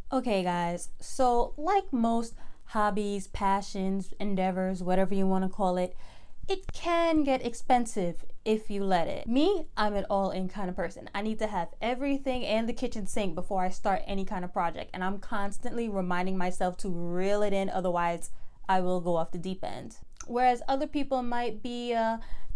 Okay, guys, so like most hobbies, passions, endeavors, whatever you want to call it can get expensive if you let it. Me, I'm an all-in kind of person. I need to have everything and the kitchen sink before I start any kind of project, and I'm constantly reminding myself to reel it in, otherwise I will go off the deep end. Whereas other people might be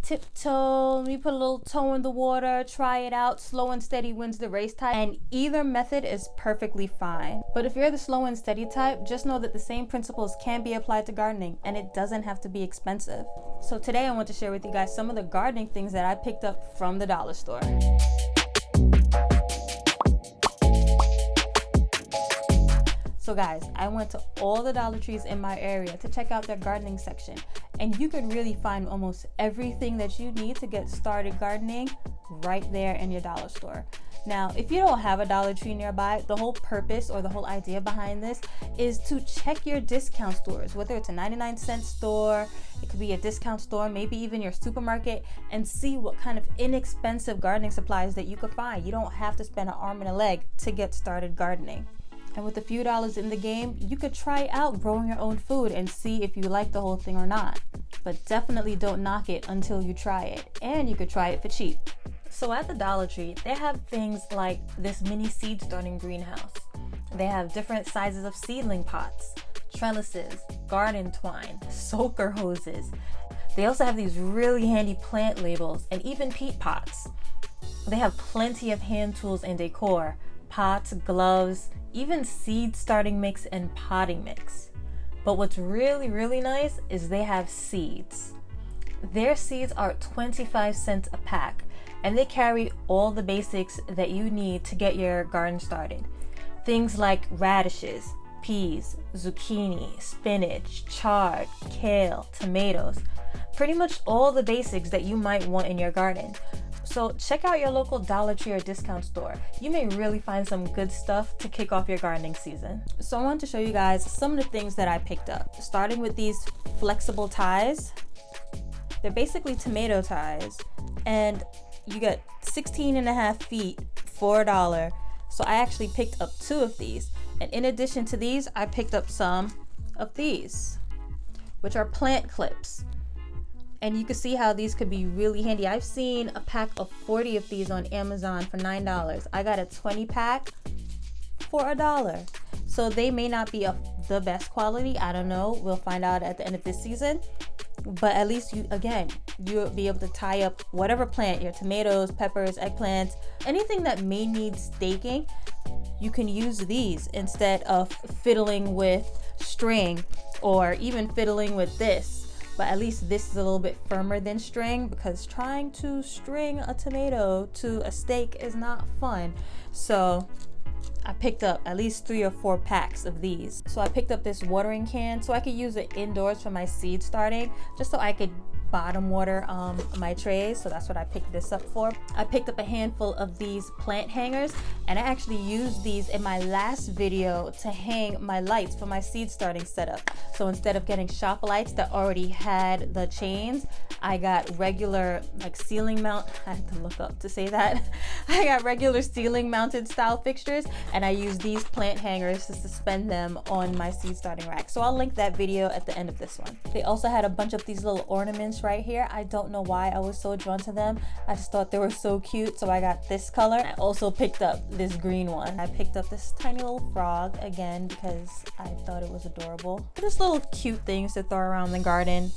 tiptoe, let me put a little toe in the water, try it out, slow and steady wins the race type, and either method is perfectly fine. But if you're the slow and steady type, just know that the same principles can be applied to gardening, and it doesn't have to be expensive. So today I want to share with you guys some of the gardening things that I picked up from the dollar store. So guys, I went to all the Dollar Trees in my area to check out their gardening section, and you can really find almost everything that you need to get started gardening right there in your dollar store. Now, if you don't have a Dollar Tree nearby, the whole purpose or the whole idea behind this is to check your discount stores, whether it's a 99-cent store, it could be a discount store, maybe even your supermarket, and see what kind of inexpensive gardening supplies that you could find. You don't have to spend an arm and a leg to get started gardening. And with a few dollars in the game, you could try out growing your own food and see if you like the whole thing or not. But definitely don't knock it until you try it. And you could try it for cheap. So at the Dollar Tree, they have things like this mini seed starting greenhouse. They have different sizes of seedling pots, trellises, garden twine, soaker hoses. They also have these really handy plant labels and even peat pots. They have plenty of hand tools and decor, pots, gloves, even seed starting mix and potting mix. But what's really nice is they have seeds. Their seeds are 25 cents a pack, and they carry all the basics that you need to get your garden started. Things like radishes, peas, zucchini, spinach, chard, kale, tomatoes, pretty much all the basics that you might want in your garden. So check out your local Dollar Tree or discount store. You may really find some good stuff to kick off your gardening season. So I want to show you guys some of the things that I picked up. Starting with these flexible ties. They're basically tomato ties, and you get 16.5 feet for $1. So I actually picked up 2 of these. And in addition to these, I picked up some of these, which are plant clips. And you can see how these could be really handy. I've seen a pack of 40 of these on Amazon for $9. I got a 20 pack for $1. So they may not be of the best quality. I don't know. We'll find out at the end of this season. But at least you'll be able to tie up whatever plant, your tomatoes, peppers, eggplants, anything that may need staking. You can use these instead of fiddling with string or even fiddling with this. But at least this is a little bit firmer than string, because trying to string a tomato to a stake is not fun. So I picked up at least 3 or 4 packs of these. So I picked up this watering can so I could use it indoors for my seed starting, just so I could bottom water my trays. So that's what I picked this up for. I picked up a handful of these plant hangers, and I actually used these in my last video to hang my lights for my seed starting setup. So instead of getting shop lights that already had the chains, I got regular ceiling mount, I had to look up to say that. I got regular ceiling mounted style fixtures, and I used these plant hangers to suspend them on my seed starting rack. So I'll link that video at the end of this one. They also had a bunch of these little ornaments right here. I don't know why I was so drawn to them. I just thought they were so cute, so I got this color. I also picked up this green one. I picked up this tiny little frog again because I thought it was adorable. Just little cute things to throw around the garden.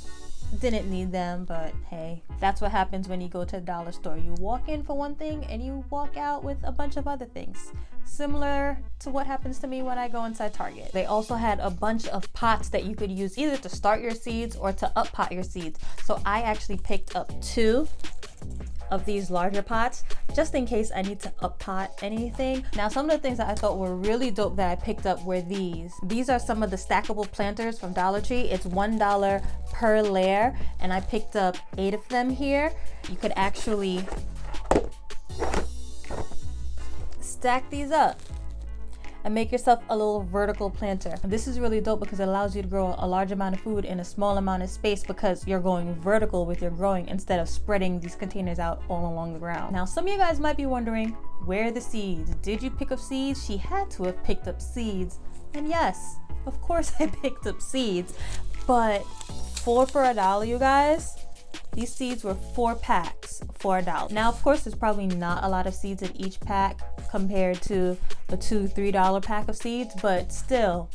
Didn't need them, but hey, that's what happens when you go to the dollar store. You walk in for one thing and you walk out with a bunch of other things. Similar to what happens to me when I go inside Target. They also had a bunch of pots that you could use either to start your seeds or to up pot your seeds. So I actually picked up 2 of these larger pots just in case I need to up pot anything. Now, some of the things that I thought were really dope that I picked up were these. These are some of the stackable planters from Dollar Tree. It's $1 per layer, and I picked up 8 of them here. You could actually stack these up. and make yourself a little vertical planter. This is really dope because it allows you to grow a large amount of food in a small amount of space because you're going vertical with your growing instead of spreading these containers out all along the ground. Now, some of you guys might be wondering, where are the seeds? Did you pick up seeds? She had to have picked up seeds. And yes, of course I picked up seeds, but 4 for $1, you guys. These seeds were 4 packs for $1. Now, of course, there's probably not a lot of seeds in each pack compared to a $2-3 pack of seeds, but still,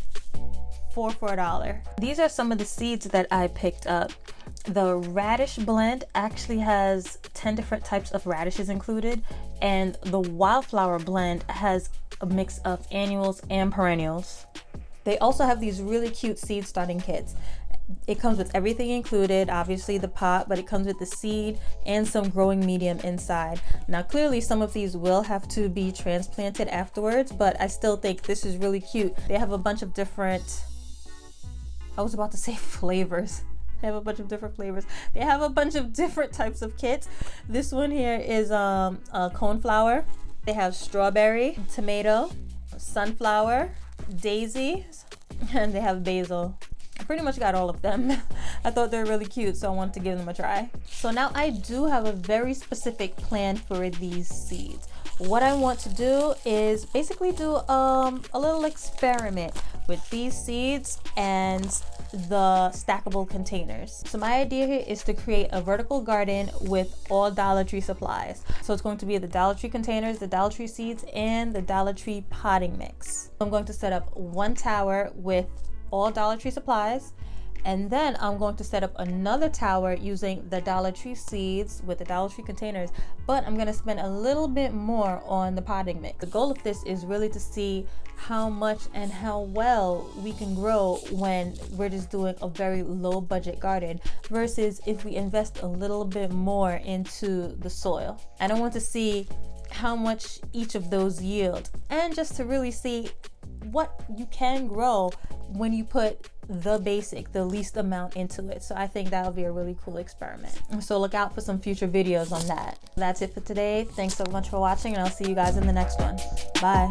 4 for $1. These are some of the seeds that I picked up. The radish blend actually has 10 different types of radishes included, and the wildflower blend has a mix of annuals and perennials. They also have these really cute seed starting kits. It comes with everything included, obviously the pot, but it comes with the seed and some growing medium inside. Now, clearly some of these will have to be transplanted afterwards, but I still think this is really cute. They have a bunch of different, I was about to say flavors. They have a bunch of different flavors. They have a bunch of different types of kits. This one here is a coneflower. They have strawberry, tomato, sunflower, daisies, and they have basil. I pretty much got all of them. I thought they were really cute, so I wanted to give them a try. So now I do have a very specific plan for these seeds. What I want to do is basically do a little experiment with these seeds and the stackable containers. So my idea here is to create a vertical garden with all Dollar Tree supplies. So it's going to be the Dollar Tree containers, the Dollar Tree seeds, and the Dollar Tree potting mix. I'm going to set up one tower with all Dollar Tree supplies, and then I'm going to set up another tower using the Dollar Tree seeds with the Dollar Tree containers, but I'm going to spend a little bit more on the potting mix. The goal of this is really to see how much and how well we can grow when we're just doing a very low budget garden versus if we invest a little bit more into the soil. And I want to see how much each of those yield, and just to really see what you can grow when you put the basic, the least amount into it. So I think that'll be a really cool experiment. So look out for some future videos on that. That's it for today. Thanks so much for watching, and I'll see you guys in the next one. Bye.